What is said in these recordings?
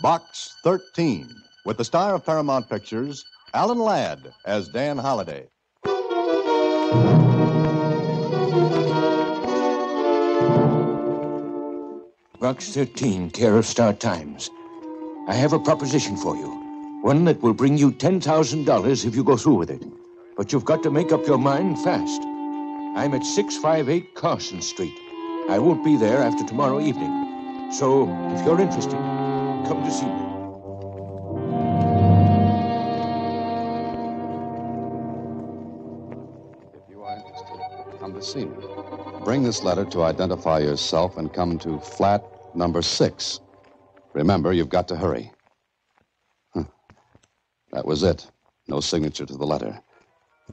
Box 13, with the star of Paramount Pictures, Alan Ladd, as Dan Holliday. Box 13, care of Star Times. I have a proposition for you. One that will bring you $10,000 if you go through with it. But you've got to make up your mind fast. I'm at 658 Carson Street. I won't be there after tomorrow evening. So, if you're interested, come to see me. If you are interested, come to see me. Bring this letter to identify yourself and come to flat number 6. Remember, you've got to hurry. That was it. No signature to the letter.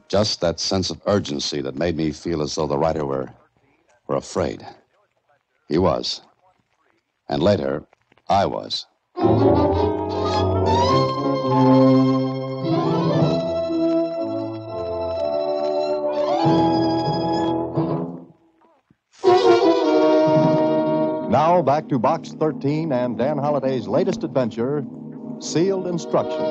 Just that sense of urgency that made me feel as though the writer were afraid. He was. And later, I was. Now back to Box 13 and Dan Holliday's latest adventure, Sealed Instructions.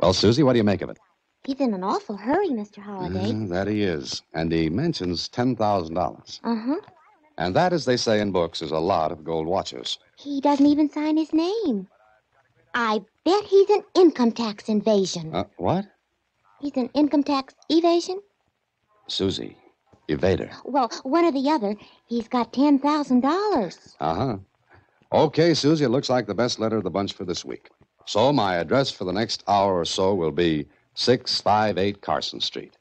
Well, Susie, what do you make of it? He's in an awful hurry, Mr. Holliday. That he is. And he mentions $10,000. Uh-huh. And that, as they say in books, is a lot of gold watches. He doesn't even sign his name. I bet he's an income tax invasion. What? He's an income tax evasion? Susie, evader. Well, one or the other. He's got $10,000. Uh-huh. Okay, Susie, it looks like the best letter of the bunch for this week. So my address for the next hour or so will be 658 Carson Street.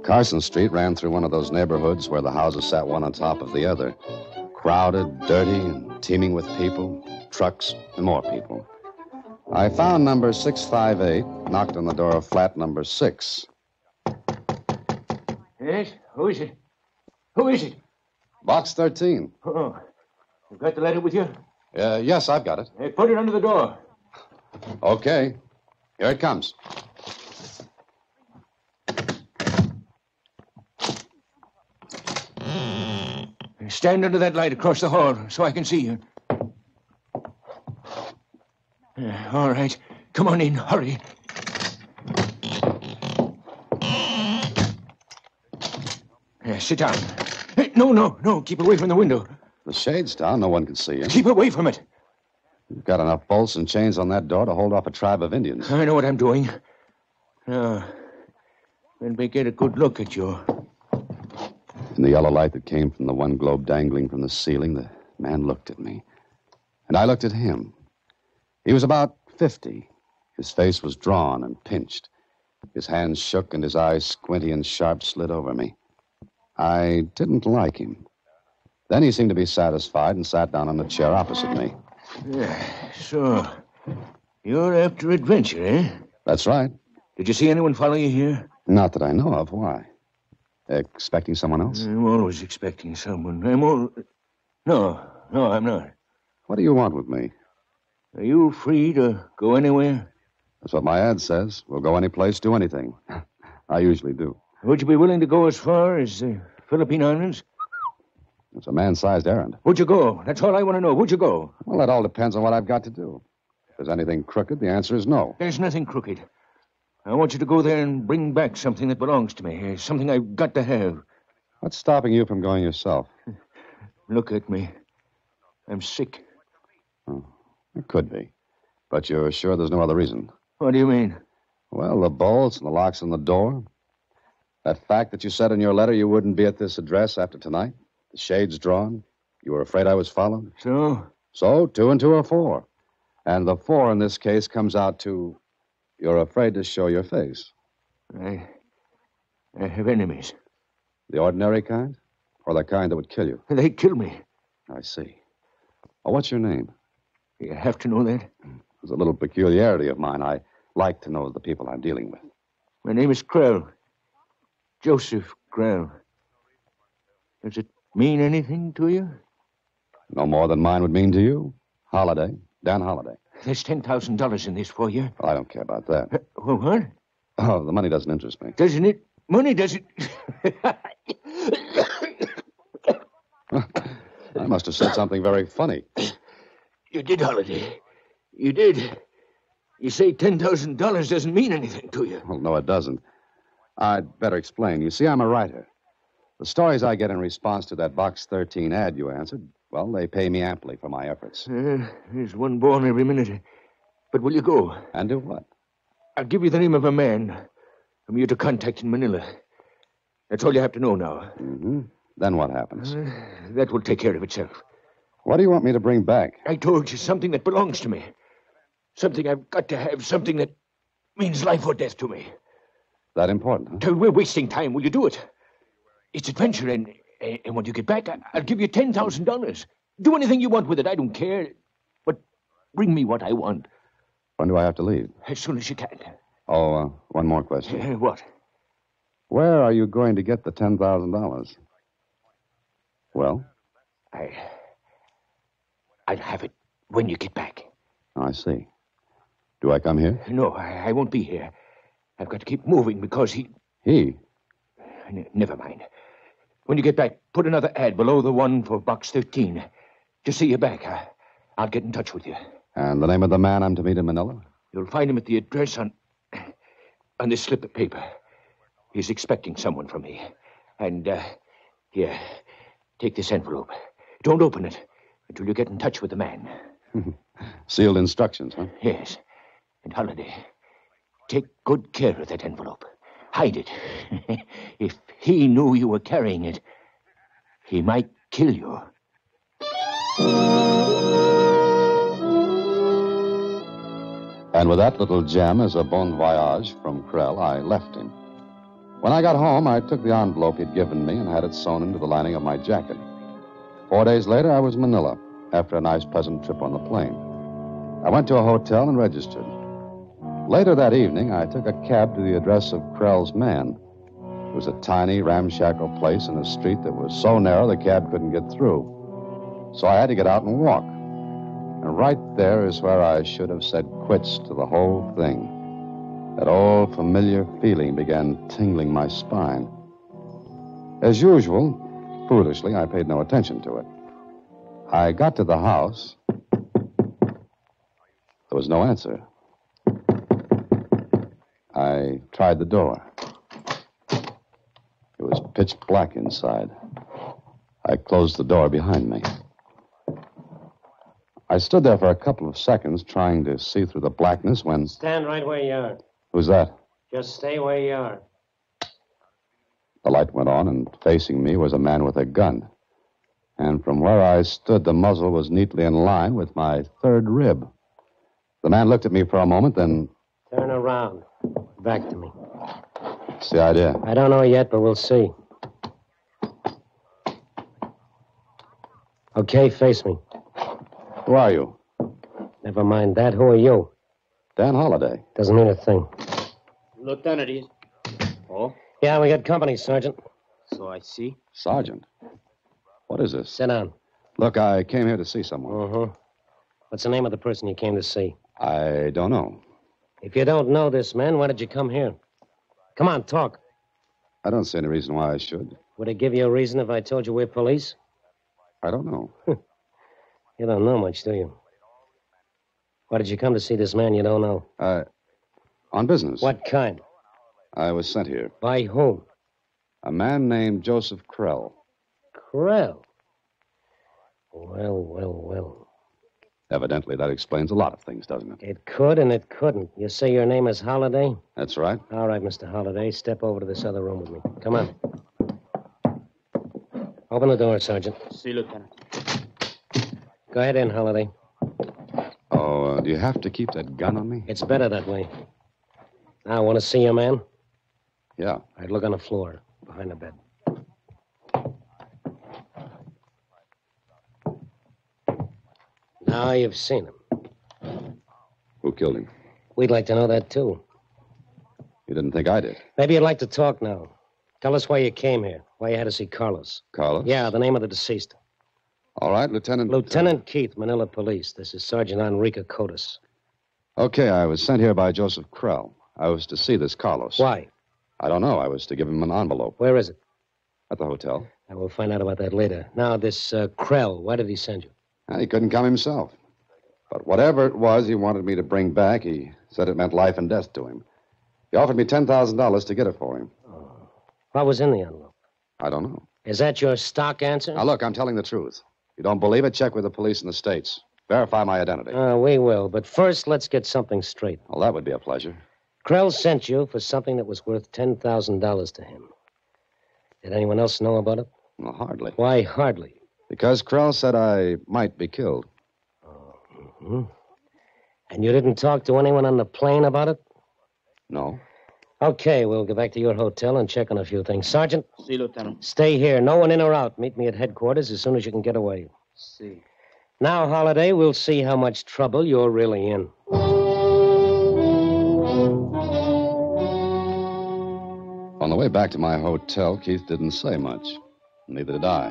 Carson Street ran through one of those neighborhoods where the houses sat one on top of the other. Crowded, dirty, and teeming with people, trucks, and more people. I found number 658, knocked on the door of flat number 6. Yes? Who is it? Who is it? Box 13. Oh, you got the letter with you? Yes, I've got it. Hey, put it under the door. Okay. Here it comes. Stand under that light across the hall so I can see you. All right. Come on in. Hurry. Sit down. Hey, no. Keep away from the window. The shade's down. No one can see you. Keep away from it. You've got enough bolts and chains on that door to hold off a tribe of Indians. I know what I'm doing. Now, let me get a good look at you. In the yellow light that came from the one globe dangling from the ceiling, the man looked at me. And I looked at him. He was about 50. His face was drawn and pinched. His hands shook and his eyes, squinty and sharp, slid over me. I didn't like him. Then he seemed to be satisfied and sat down on the chair opposite me. So, you're after adventure, eh? That's right. Did you see anyone follow you here? Not that I know of. Why? Expecting someone else? I'm always expecting someone. No, I'm not. What do you want with me? Are you free to go anywhere? That's what my ad says. We'll go any place, do anything. I usually do. Would you be willing to go as far as the Philippine Islands? It's a man-sized errand. Would you go? That's all I want to know. Would you go? Well, that all depends on what I've got to do. If there's anything crooked, the answer is no. There's nothing crooked. I want you to go there and bring back something that belongs to me. Something I've got to have. What's stopping you from going yourself? Look at me. I'm sick. Oh, it could be. But you're sure there's no other reason? What do you mean? Well, the bolts and the locks on the door. That fact that you said in your letter you wouldn't be at this address after tonight. The shades drawn. You were afraid I was followed. So? So, 2 and 2 are 4. And the 4 in this case comes out to you're afraid to show your face. I have enemies. The ordinary kind? Or the kind that would kill you? They'd kill me. I see. Oh, what's your name? You have to know that? It's a little peculiarity of mine. I like to know the people I'm dealing with. My name is Krell. Joseph Krell. Does it mean anything to you? No more than mine would mean to you. Holliday. Dan Holliday. There's $10,000 in this for you. Well, I don't care about that. Well, what? Oh, the money doesn't interest me. Doesn't it? Money doesn't... I must have said something very funny. You did, Holiday. You did. You say $10,000 doesn't mean anything to you. Well, no, it doesn't. I'd better explain. You see, I'm a writer. The stories I get in response to that Box 13 ad you answered, well, they pay me amply for my efforts. There's one born every minute. But will you go? And do what? I'll give you the name of a man whom you're to contact in Manila. That's all you have to know now. Mm-hmm. Then what happens? That will take care of itself. What do you want me to bring back? I told you something that belongs to me. Something I've got to have. Something that means life or death to me. That important, huh? We're wasting time. Will you do it? It's adventure, and when you get back, I'll give you $10,000. Do anything you want with it. I don't care. But bring me what I want. When do I have to leave? As soon as you can. Oh, one more question. What? Where are you going to get the $10,000? Well? I'll have it when you get back. Oh, I see. Do I come here? No, I won't be here. I've got to keep moving because he... He? Never mind. When you get back, put another ad below the one for Box 13. To see you back, I'll get in touch with you. And the name of the man I'm to meet in Manila? You'll find him at the address on this slip of paper. He's expecting someone from me. And, here, take this envelope. Don't open it until you get in touch with the man. Sealed instructions, huh? Yes. And Holiday, take good care of that envelope. Hide it. If he knew you were carrying it, he might kill you. And with that little gem as a bon voyage from Krell, I left him. When I got home, I took the envelope he'd given me and had it sewn into the lining of my jacket. 4 days later, I was in Manila, after a nice, pleasant trip on the plane. I went to a hotel and registered. Later that evening, I took a cab to the address of Krell's man. It was a tiny, ramshackle place in a street that was so narrow the cab couldn't get through. So I had to get out and walk. And right there is where I should have said quits to the whole thing. That old familiar feeling began tingling my spine. As usual, foolishly, I paid no attention to it. I got to the house. There was no answer. I tried the door. It was pitch black inside. I closed the door behind me. I stood there for a couple of seconds trying to see through the blackness when... Stand right where you are. Who's that? Just stay where you are. The light went on, and facing me was a man with a gun. And from where I stood, the muzzle was neatly in line with my third rib. The man looked at me for a moment, then... Turn around. Back to me. What's the idea? I don't know yet, but we'll see. Okay, face me. Who are you? Never mind that. Who are you? Dan Holliday. Doesn't mean a thing. Lieutenant, he's... Oh? Yeah, we got company, Sergeant. So I see. Sergeant. What is this? Sit down. Look, I came here to see someone. Mm-hmm. What's the name of the person you came to see? I don't know. If you don't know this man, why did you come here? Come on, talk. I don't see any reason why I should. Would it give you a reason if I told you we're police? I don't know. You don't know much, do you? Why did you come to see this man you don't know? On business. What kind? I was sent here. By whom? A man named Joseph Krell. Krell. Well. Evidently, that explains a lot of things, doesn't it? It could and it couldn't. You say your name is Holliday? That's right. All right, Mr. Holliday. Step over to this other room with me. Come on. Open the door, Sergeant. See, Lieutenant. Go ahead in, Holliday. Oh, do you have to keep that gun on me? It's better that way. Now, want to see your man? Yeah. I'd look on the floor, behind the bed. Now you've seen him. Who killed him? We'd like to know that, too. You didn't think I did. Maybe you'd like to talk now. Tell us why you came here, why you had to see Carlos. Carlos? Yeah, the name of the deceased. All right, Lieutenant... Lieutenant Keith, Manila Police. This is Sergeant Enrique Cotis. Okay, I was sent here by Joseph Krell. I was to see this Carlos. Why? I don't know. I was to give him an envelope. Where is it? At the hotel. And we'll find out about that later. Now, this Krell, why did he send you? He couldn't come himself. But whatever it was he wanted me to bring back, he said it meant life and death to him. He offered me $10,000 to get it for him. Oh. What was in the envelope? I don't know. Is that your stock answer? Now, look, I'm telling the truth. If you don't believe it, check with the police in the States. Verify my identity. We will. But first, let's get something straight. Well, that would be a pleasure. Krell sent you for something that was worth $10,000 to him. Did anyone else know about it? Well, hardly. Why hardly? Because Krell said I might be killed. Oh, mm-hmm. And you didn't talk to anyone on the plane about it? No. Okay, we'll go back to your hotel and check on a few things. Sergeant? See, Lieutenant. Stay here. No one in or out. Meet me at headquarters as soon as you can get away. See. Now, Holiday, we'll see how much trouble you're really in. On the way back to my hotel, Keith didn't say much. Neither did I.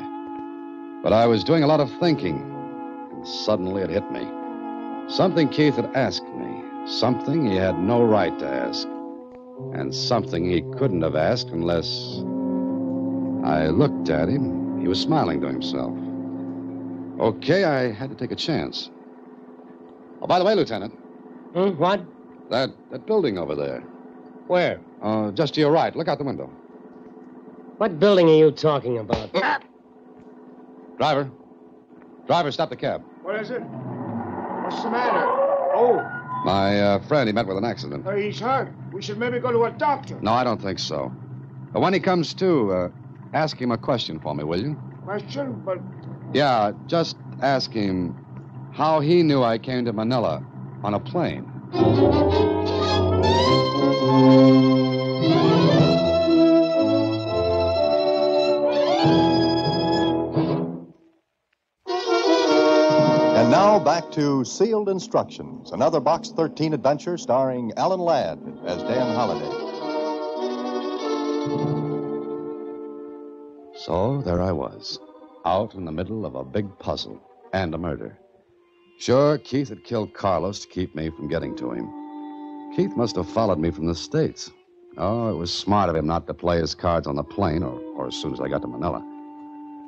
But I was doing a lot of thinking, and suddenly it hit me. Something Keith had asked me. Something he had no right to ask. And something he couldn't have asked unless... I looked at him. He was smiling to himself. Okay, I had to take a chance. Oh, by the way, Lieutenant. What? That building over there. Where? Just to your right. Look out the window. What building are you talking about? Driver. Driver, stop the cab. What is it? What's the matter? Oh, My friend, he met with an accident. he's hurt. We should maybe go to a doctor. No, I don't think so. But when he comes to, ask him a question for me, will you? Question, but Yeah, just ask him how he knew I came to Manila on a plane. And now back to Sealed Instructions, another Box 13 adventure starring Alan Ladd as Dan Holliday. So there I was, out in the middle of a big puzzle and a murder. Sure, Keith had killed Carlos to keep me from getting to him. Keith must have followed me from the States. Oh, it was smart of him not to play his cards on the plane or as soon as I got to Manila.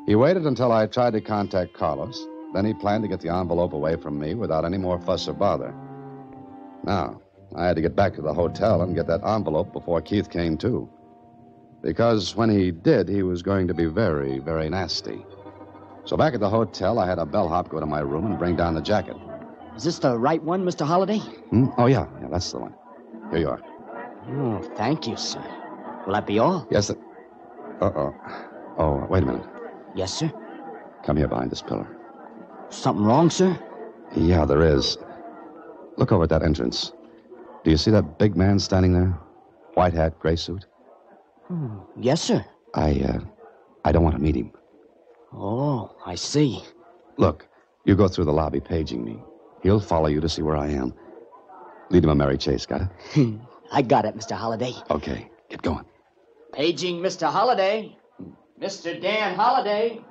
He waited until I tried to contact Carlos. Then he planned to get the envelope away from me without any more fuss or bother. Now, I had to get back to the hotel and get that envelope before Keith came to. Because when he did, he was going to be very, very nasty. So back at the hotel, I had a bellhop go to my room and bring down the jacket. Is this the right one, Mr. Holliday? Oh, yeah, that's the one. Here you are. Oh, thank you, sir. Will that be all? Yes, sir. Uh-oh. Oh, wait a minute. Yes, sir. Come here behind this pillar. Something wrong, sir? Yeah, there is. Look over at that entrance. Do you see that big man standing there? White hat, gray suit? Yes, sir. I don't want to meet him. Oh, I see. Look, you go through the lobby paging me. He'll follow you to see where I am. Lead him a merry chase, got it? I got it, Mr. Holliday. Okay, get going. Paging Mr. Holliday. Mr. Dan Holliday.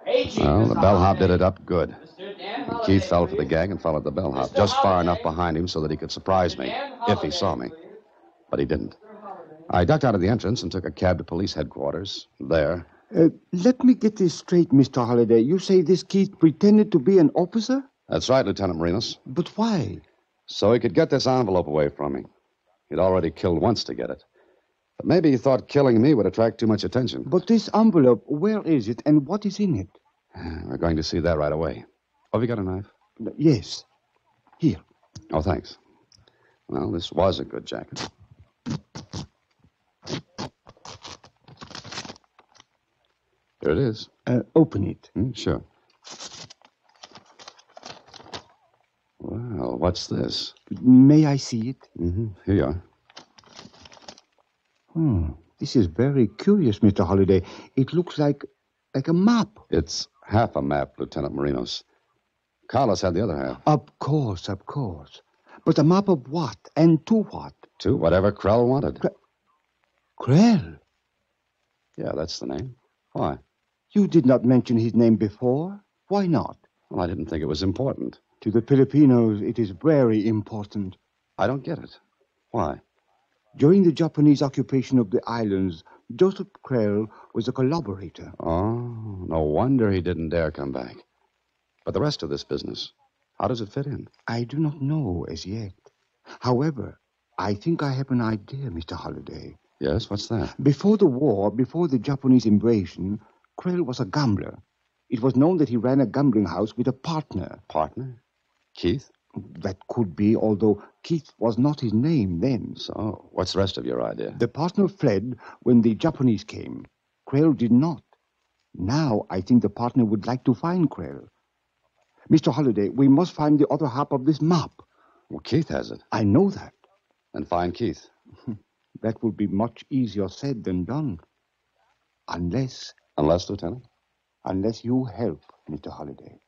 Paging Well, Mr. the bellhop Holliday. did it up good. Mr. Dan And Holliday, Keith fell for the please. gag and followed the bellhop, Mr. just far Holliday. enough behind him so that he could surprise me, Dan if he saw Holliday, me. But he didn't. I ducked out of the entrance and took a cab to police headquarters. There, Let me get this straight, Mr. Holliday. You say this Keith pretended to be an officer? that's right, Lieutenant Marinos. But why? So he could get this envelope away from me. He'd already killed once to get it. But maybe he thought killing me would attract too much attention. But this envelope, where is it and what is in it? We're going to see that right away. Oh, have you got a knife? Yes. Here. Oh, thanks. Well, this was a good jacket. Here it is. Open it. Sure. Well, what's this? May I see it? Here you are. This is very curious, Mr. Holliday. It looks like a map. It's half a map, Lieutenant Marinos. Carlos had the other half. Of course, of course. But a map of what and to what? To whatever Krell wanted. Krell? Yeah, that's the name. Why? You did not mention his name before. Why not? Well, I didn't think it was important. To the Filipinos, it is very important. I don't get it. Why? During the Japanese occupation of the islands, Joseph Krell was a collaborator. Oh, no wonder he didn't dare come back. But the rest of this business, how does it fit in? I do not know as yet. However, I think I have an idea, Mr. Holliday. Yes, what's that? Before the war, before the Japanese invasion, Krell was a gambler. It was known that he ran a gambling house with a partner. Partner? Keith? That could be, although Keith was not his name then. So, what's the rest of your idea? The partner fled when the Japanese came. Krell did not. Now, I think the partner would like to find Krell. Mr. Holliday, we must find the other half of this map. Well, Keith has it. I know that. And find Keith. That would be much easier said than done. Unless Lieutenant? Unless you help, Mr. Holliday.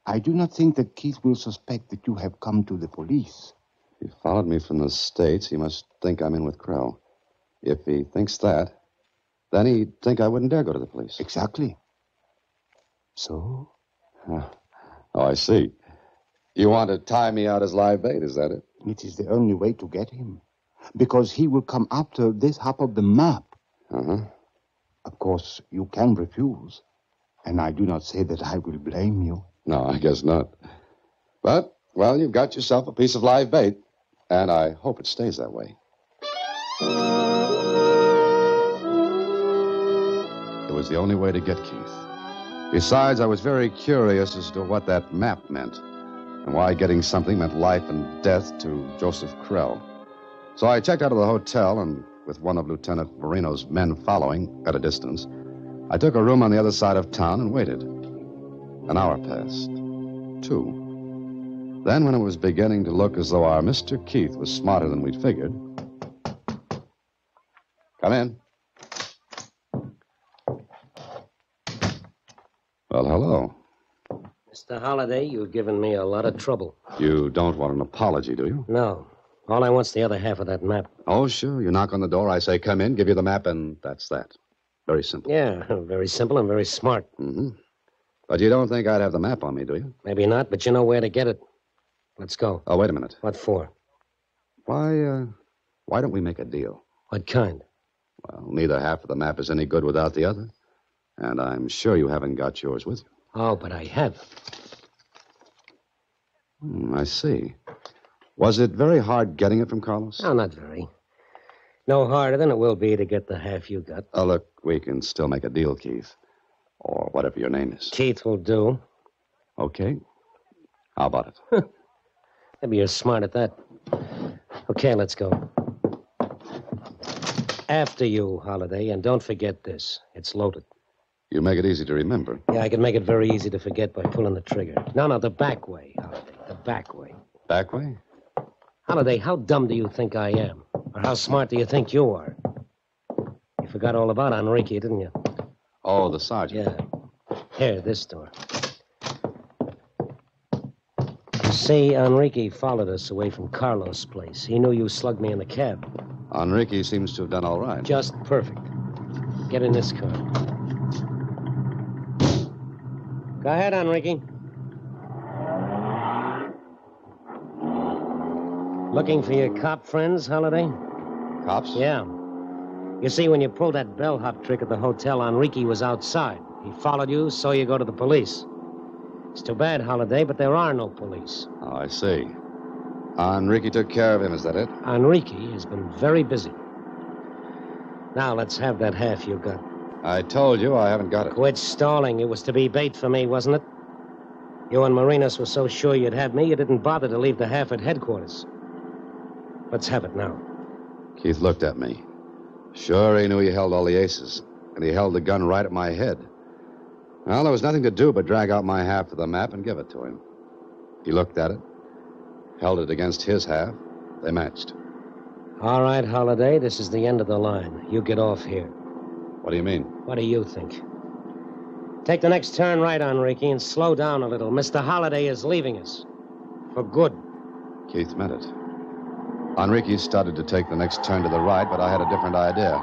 I do not think that Keith will suspect that you have come to the police. He followed me from the States. He must think I'm in with Krell. If he thinks that, then he'd think I wouldn't dare go to the police. Exactly. So? Oh, I see. You want to tie me out as live bait, is that it? It is the only way to get him. Because he will come after this half of the map. Uh-huh. Of course, you can refuse. And I do not say that I will blame you. No, I guess not. But, well, you've got yourself a piece of live bait. And I hope it stays that way. It was the only way to get Keith. Besides, I was very curious as to what that map meant and why getting something meant life and death to Joseph Krell. So I checked out of the hotel, and with one of Lieutenant Marino's men following at a distance, I took a room on the other side of town and waited. An hour passed. 2. Then, when it was beginning to look as though our Mr. Keith was smarter than we'd figured... Come in. Well, hello. Mr. Holliday, you've given me a lot of trouble. You don't want an apology, do you? No. All I want's the other half of that map. Oh, sure. You knock on the door, I say, come in, give you the map, and that's that. Very simple. Yeah, very simple and very smart. Mm-hmm. But you don't think I'd have the map on me, do you? Maybe not, but you know where to get it. Let's go. Oh, wait a minute. What for? Why don't we make a deal? What kind? Well, neither half of the map is any good without the other. And I'm sure you haven't got yours with you. Oh, but I have. I see. Was it very hard getting it from Carlos? No, not very. No harder than it will be to get the half you got. Oh, look, we can still make a deal, Keith. Or whatever your name is. Keith will do. Okay. How about it? Maybe you're smart at that. Okay, let's go. After you, Holliday, and don't forget this. It's loaded. You make it easy to remember. Yeah, I can make it very easy to forget by pulling the trigger. No, the back way, Holliday. The back way. Back way? Holliday, how dumb do you think I am? Or how smart do you think you are? You forgot all about Enrique, didn't you? Oh, the sergeant. Yeah. Here, this door. You see, Enrique followed us away from Carlos' place. He knew you slugged me in the cab. Enrique seems to have done all right. Just perfect. Get in this car. Go ahead, Enrique. Looking for your cop friends, Holliday? Cops? Yeah. You see, when you pulled that bellhop trick at the hotel, Enrique was outside. He followed you, saw you go to the police. It's too bad, Holliday, but there are no police. Oh, I see. Enrique took care of him, is that it? Enrique has been very busy. Now, let's have that half you got. I told you I haven't got it. Quit stalling. It was to be bait for me, wasn't it? You and Marinas were so sure you'd have me, you didn't bother to leave the half at headquarters. Let's have it now. Keith looked at me. Sure, he knew he held all the aces, and he held the gun right at my head. Well, there was nothing to do but drag out my half of the map and give it to him. He looked at it, held it against his half. They matched. All right, Holliday, this is the end of the line. You get off here. What do you mean? What do you think? Take the next turn right, Enrique, and slow down a little. Mr. Holliday is leaving us. For good. Keith meant it. Enrique started to take the next turn to the right, but I had a different idea.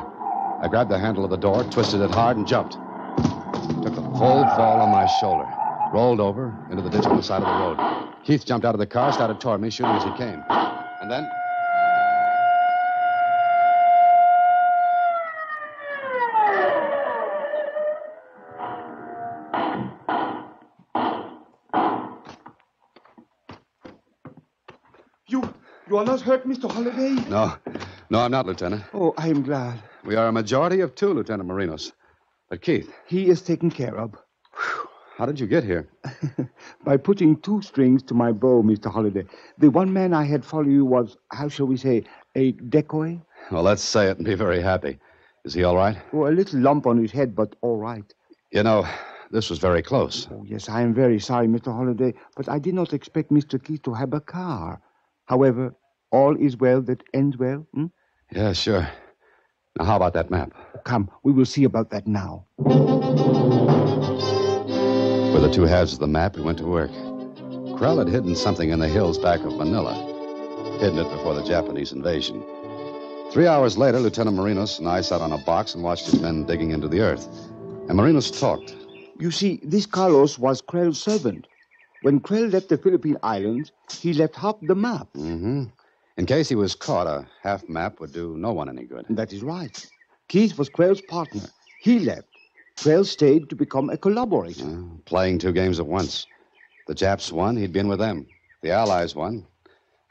I grabbed the handle of the door, twisted it hard, and jumped. Took a full fall on my shoulder. Rolled over into the ditch on the side of the road. Keith jumped out of the car, started toward me, shooting as he came. And then... You are not hurt, Mr. Holliday? No, I'm not, Lieutenant. Oh, I am glad. We are a majority of 2, Lieutenant Marinos. But Keith, He is taken care of. how did you get here? By putting 2 strings to my bow, Mr. Holliday. The one man I had follow you was, how shall we say, a decoy? Well, let's say it and be very happy. Is he all right? Oh, a little lump on his head, but all right. You know, this was very close. Oh, yes, I am very sorry, Mr. Holliday, but I did not expect Mr. Keith to have a car. However, all is well that ends well. Yeah, sure. Now, how about that map? Come, we will see about that now. With the 2 halves of the map, we went to work. Krell had hidden something in the hills back of Manila. Hidden it before the Japanese invasion. 3 hours later, Lieutenant Marinos and I sat on a box and watched his men digging into the earth. And Marinos talked. You see, this Carlos was Krell's servant. When Krell left the Philippine Islands, he left half the map. Mm-hmm. In case he was caught, a half map would do no one any good. That is right. Keith was Krell's partner. He left. Krell stayed to become a collaborator. Playing 2 games at once. The Japs won, he'd been with them. The Allies won.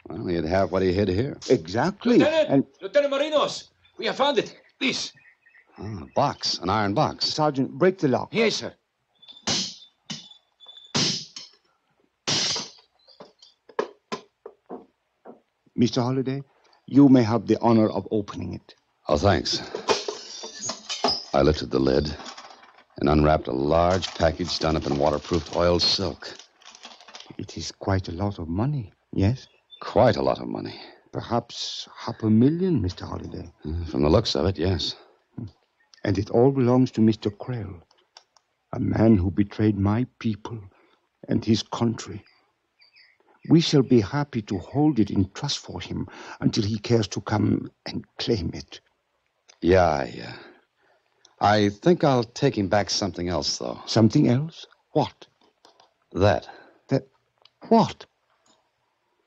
Well, he'd have what he hid here. Exactly. Lieutenant! Lieutenant Marinos! We have found it. Please. A box, an iron box. Sergeant, break the lock. Yes, sir. Mr. Holliday, you may have the honor of opening it. Oh, thanks. I lifted the lid and unwrapped a large package done up in waterproofed oiled silk. It is quite a lot of money, yes? Quite a lot of money. Perhaps $500,000, Mr. Holliday. From the looks of it, yes. And it all belongs to Mr. Krell, a man who betrayed my people and his country. We shall be happy to hold it in trust for him until he cares to come and claim it. Yeah. I think I'll take him back something else, though. Something else? What? That. What?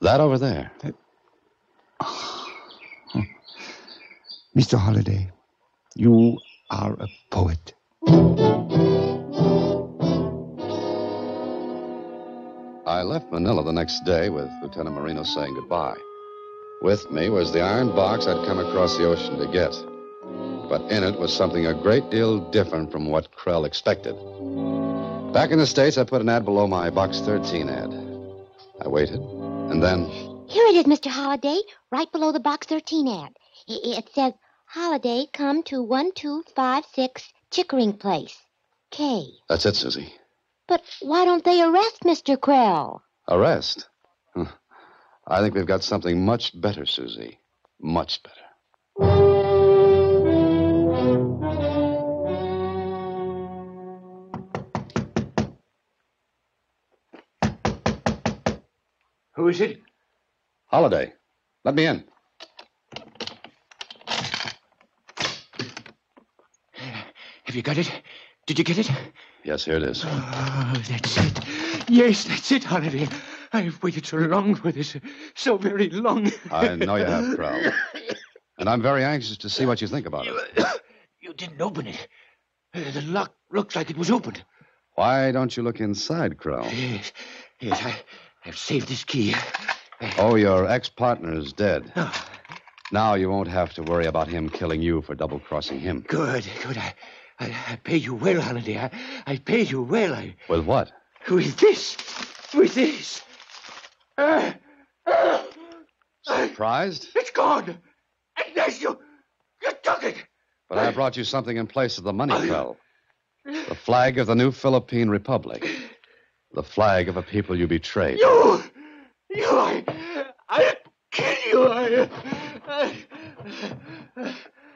That over there. Mr. Holliday, you are a poet. I left Manila the next day with Lieutenant Marinos saying goodbye. With me was the iron box I'd come across the ocean to get. But in it was something a great deal different from what Krell expected. Back in the States, I put an ad below my Box 13 ad. I waited, and then... Here it is, Mr. Holliday, right below the Box 13 ad. It says, Holliday, come to 1256 Chickering Place, K. That's it, Susie. But why don't they arrest Mr. Krell? Arrest? I think we've got something much better, Susie. Much better. Who is it? Holliday. Let me in. Have you got it? Did you get it? Yes, here it is. Oh, that's it. Yes, that's it, Holliday. I've waited so long for this. So very long. I know you have, Krell. And I'm very anxious to see what you think about it. You didn't open it. The lock looks like it was opened. Why don't you look inside, Krell? Yes, I've saved this key. Oh, your ex-partner is dead. Oh. Now you won't have to worry about him killing you for double-crossing him. Good. I pay you well, Holliday. I pay you well. With what? With this. Surprised? It's gone. Yes, you took it. But I brought you something in place of the money, Krell. The flag of the new Philippine Republic. The flag of a people you betrayed. I'll kill you.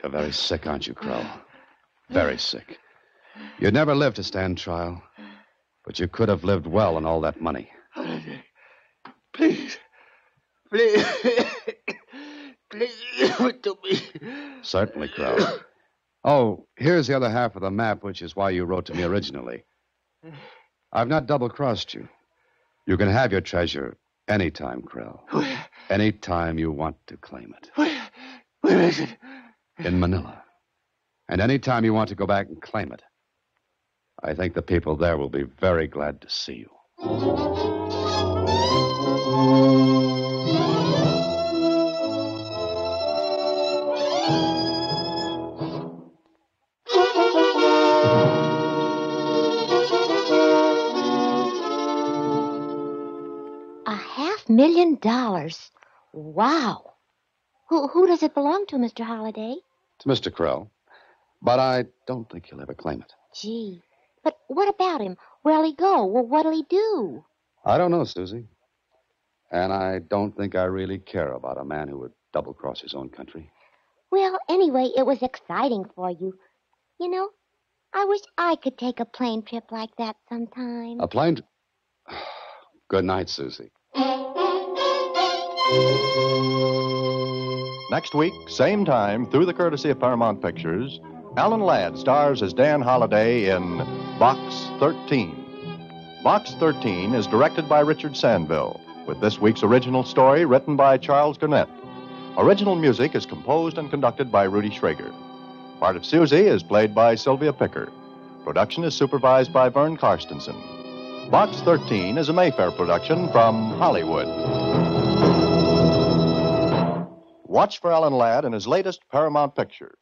You're very sick, aren't you, Krell? Very sick. You'd never live to stand trial, but you could have lived well on all that money. Please, give it to me. Certainly, Krell. Oh, here's the other half of the map, which is why you wrote to me originally. I've not double-crossed you. You can have your treasure anytime, Krell. Where? Anytime you want to claim it. Where is it? In Manila. And anytime you want to go back and claim it. I think the people there will be very glad to see you. million. Wow. Who does it belong to, Mr. Holliday? To Mr. Krell. But I don't think he'll ever claim it. Gee. But what about him? Where'll he go? Well, what'll he do? I don't know, Susie. And I don't think I really care about a man who would double-cross his own country. Well, anyway, it was exciting for you. You know, I wish I could take a plane trip like that sometime. A plane... Good night, Susie. Next week, same time, through the courtesy of Paramount Pictures, Alan Ladd stars as Dan Holliday in Box 13. Box 13 is directed by Richard Sandville, with this week's original story written by Charles Gurnett. Original music is composed and conducted by Rudy Schrager. Part of Susie is played by Sylvia Picker. Production is supervised by Vern Karstensen. Box 13 is a Mayfair production from Hollywood. Watch for Alan Ladd in his latest Paramount picture.